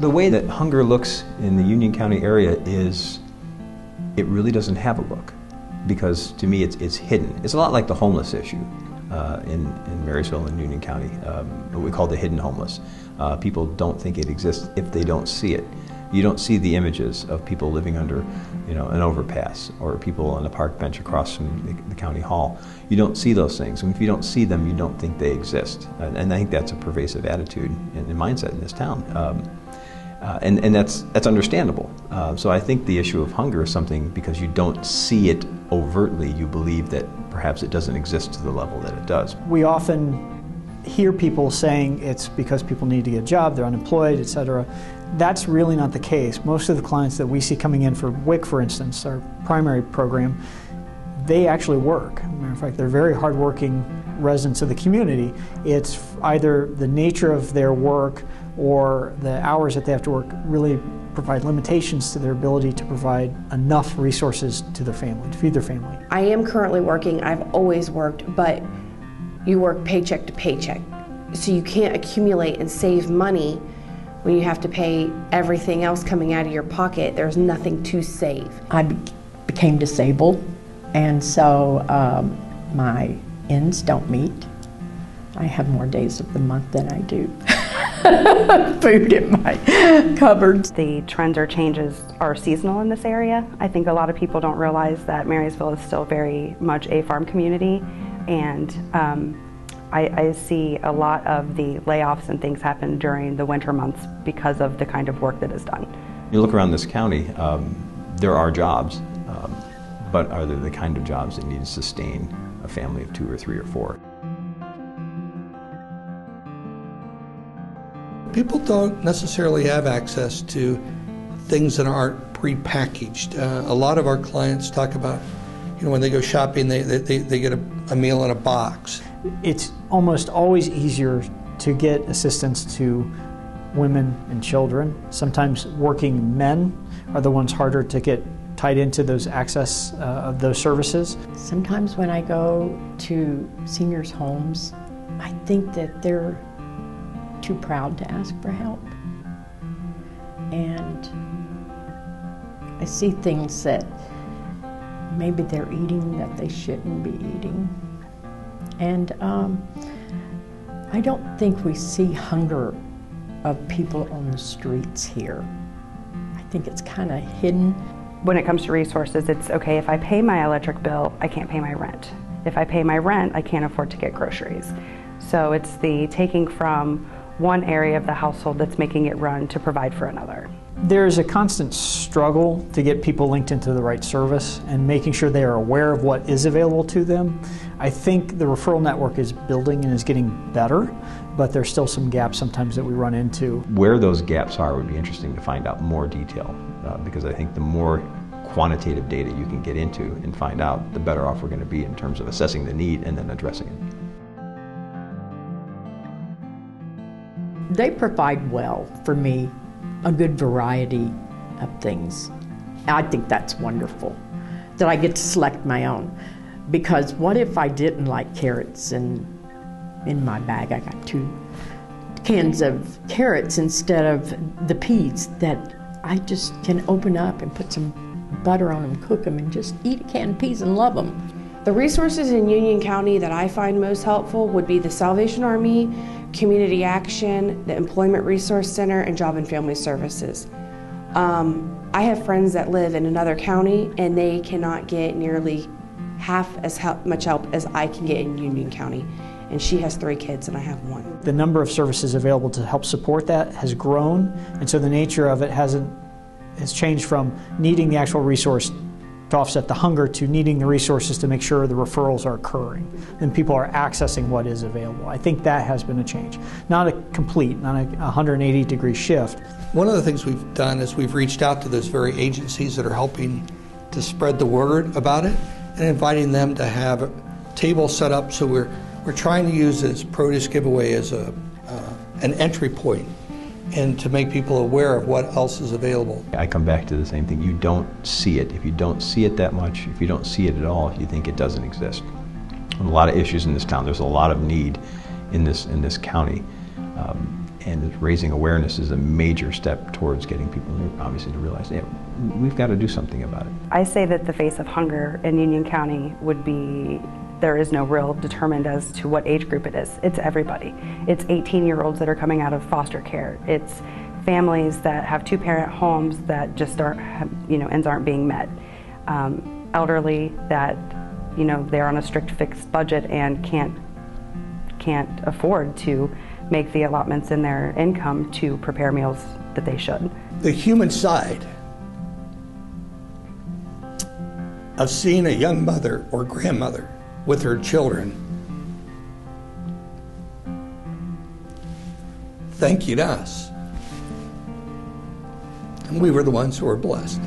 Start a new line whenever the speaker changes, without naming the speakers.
The way that hunger looks in the Union County area is, it really doesn't have a look, because to me it's hidden. It's a lot like the homeless issue in Marysville and Union County, what we call the hidden homeless. People don't think it exists if they don't see it. You don't see the images of people living under, an overpass, or people on a park bench across from the county hall. You don't see those things, and if you don't see them, you don't think they exist. And I think that's a pervasive attitude and mindset in this town. And that's understandable. So I think the issue of hunger is something, because you don't see it overtly, you believe that perhaps it doesn't exist to the level that it does.
We often hear people saying it's because people need to get a job, they're unemployed, etc. That's really not the case. Most of the clients that we see coming in for WIC, for instance, our primary program, they actually work. As a matter of fact, they're very hardworking residents of the community. It's either the nature of their work or the hours that they have to work really provide limitations to their ability to provide enough resources to their family, to feed their family.
I am currently working. I've always worked, but you work paycheck to paycheck. So you can't accumulate and save money when you have to pay everything else coming out of your pocket. There's nothing to save.
I became disabled, and so my ends don't meet. I have more days of the month than I do food in my cupboards.
The trends or changes are seasonal in this area. I think a lot of people don't realize that Marysville is still very much a farm community, and I see a lot of the layoffs and things happen during the winter months because of the kind of work that is done.
You look around this county, there are jobs, but are they the kind of jobs that need to sustain a family of 2 or 3 or 4?
People don't necessarily have access to things that aren't prepackaged. A lot of our clients talk about, when they go shopping, they get a meal in a box.
It's almost always easier to get assistance to women and children. Sometimes working men are the ones harder to get tied into those access of those services.
Sometimes when I go to seniors' homes, I think that they're too proud to ask for help. And I see things that maybe they're eating that they shouldn't be eating. And I don't think we see hunger of people on the streets here. I think it's kind of hidden.
When it comes to resources, it's okay, if I pay my electric bill, I can't pay my rent. If I pay my rent, I can't afford to get groceries. So it's the taking from one area of the household that's making it run to provide for another.
There's a constant struggle to get people linked into the right service and making sure they are aware of what is available to them. I think the referral network is building and is getting better, but there's still some gaps sometimes that we run into.
Where those gaps are would be interesting to find out more detail, because I think the more quantitative data you can get into and find out, the better off we're going to be in terms of assessing the need and then addressing it.
They provide well for me, a good variety of things. I think that's wonderful, that I get to select my own. Because what if I didn't like carrots, and in my bag I got 2 cans of carrots instead of the peas that I just can open up and put some butter on them, cook them, and just eat a can of peas and love them.
The resources in Union County that I find most helpful would be the Salvation Army, Community Action, the Employment Resource Center, and Job and Family Services. I have friends that live in another county and they cannot get nearly half as much help as I can get in Union County. And she has 3 kids and I have 1.
The number of services available to help support that has grown, and so the nature of it has changed from needing the actual resource to offset the hunger to needing the resources to make sure the referrals are occurring and people are accessing what is available. I think that has been a change. Not a complete, not a 180-degree shift.
One of the things we've done is we've reached out to those very agencies that are helping to spread the word about it and inviting them to have a table set up. So we're trying to use this produce giveaway as an entry point and to make people aware of what else is available.
I come back to the same thing. You don't see it. If you don't see it that much, if you don't see it at all, you think it doesn't exist. A lot of issues in this town. There's a lot of need in this county, and raising awareness is a major step towards getting people, obviously, to realize, yeah, we've got to do something about it.
I say that the face of hunger in Union County would be, there is no real determined as to what age group it is. It's everybody. It's 18-year-olds that are coming out of foster care. It's families that have two-parent homes that just aren't, ends aren't being met. Elderly that, they're on a strict fixed budget and can't afford to make the allotments in their income to prepare meals that they should.
The human side of seeing a young mother or grandmother with her children. Thank you to us. And we were the ones who were blessed.